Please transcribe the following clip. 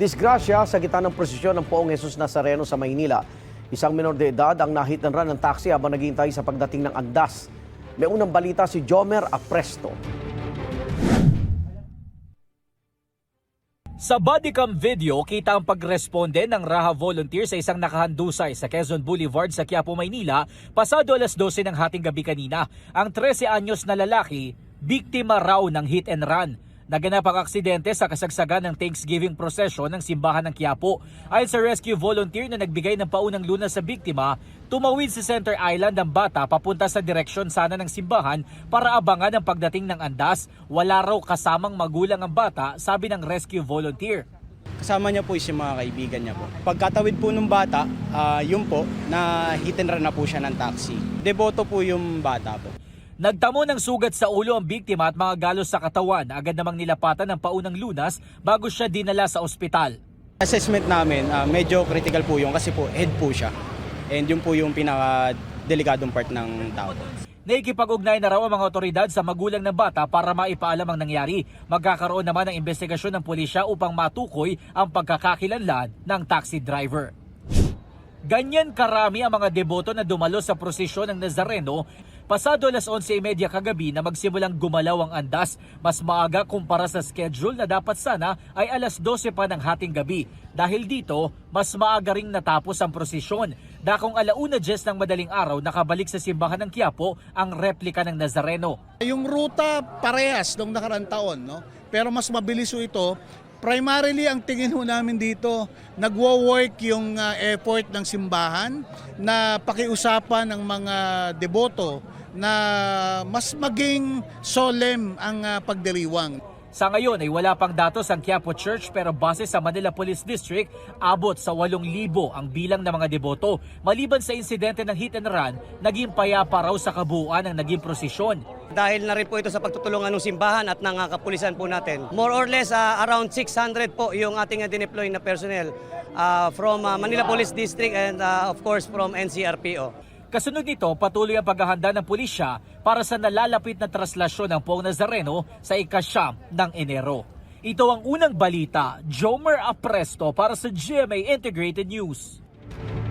Disgrasya sa gitna ng prosesyon ng Poong Jesus Nazareno sa Maynila. Isang menor de edad ang nahit and run ng taxi habang naghihintay sa pagdating ng andas. May unang balita si Jomer Apresto. Sa bodycam video, kita ang pagresponde ng Raha volunteer sa isang nakahandusay sa Quezon Boulevard sa Quiapo, Maynila, pasado alas 12 ng hating gabi kanina. Ang 13 anyos na lalaki, biktima raw ng hit and run. Naganap ang aksidente sa kasagsagan ng Thanksgiving procession ng simbahan ng Quiapo. Ayon sa rescue volunteer na nagbigay ng paunang lunas sa biktima, tumawid sa Center Island ang bata papunta sa direksyon sana ng simbahan para abangan ang pagdating ng andas. Wala raw kasamang magulang ang bata, sabi ng rescue volunteer. Kasama niya po yung mga kaibigan niya po. Pagkatawid po ng bata, yun po, na hit and run na po siya ng taxi. Deboto po yung bata po. Nagtamo ng sugat sa ulo ang biktima at mga galos sa katawan. Agad namang nilapatan ng paunang lunas bago siya dinala sa ospital. Assessment namin, medyo critical po yun kasi po head po siya. And yun po yung pinaka-delikadong part ng tao. Naikipag-ugnay na raw ang mga otoridad sa magulang ng bata para maipaalam ang nangyari. Magkakaroon naman ng investigasyon ng pulisya upang matukoy ang pagkakakilanlan ng taxi driver. Ganyan karami ang mga deboto na dumalo sa prosesyon ng Nazareno pasado alas 11:30 kagabi na magsimulang gumalaw ang andas. Mas maaga kumpara sa schedule na dapat sana ay alas 12 pa ng hating gabi. Dahil dito, mas maaga ring natapos ang prosesyon. Dakong 1:10 ng madaling araw nakabalik sa simbahan ng Quiapo ang replika ng Nazareno. Yung ruta parehas nung nakarang taon, no? Pero mas mabilis ito. Primarily, ang tingin ho namin dito, nagwo-work yung effort ng simbahan na pakiusapan ng mga deboto na mas maging solemn ang pagdiriwang. Sa ngayon ay wala pang datos ang Quiapo Church pero base sa Manila Police District, abot sa 8,000 ang bilang ng mga deboto. Maliban sa insidente ng hit and run, naging payapa raw sa kabuuan ang naging prosesyon. Dahil na rin po ito sa pagtutulungan ng simbahan at ng kapulisan po natin. More or less around 600 po yung ating dineploy na personnel from Manila Police District and of course from NCRPO. Kasunod nito, patuloy ang paghahanda ng pulisya para sa nalalapit na traslasyon ng Poong Nazareno sa ika-9 ng Enero. Ito ang unang balita, Jomer Apresto para sa GMA Integrated News.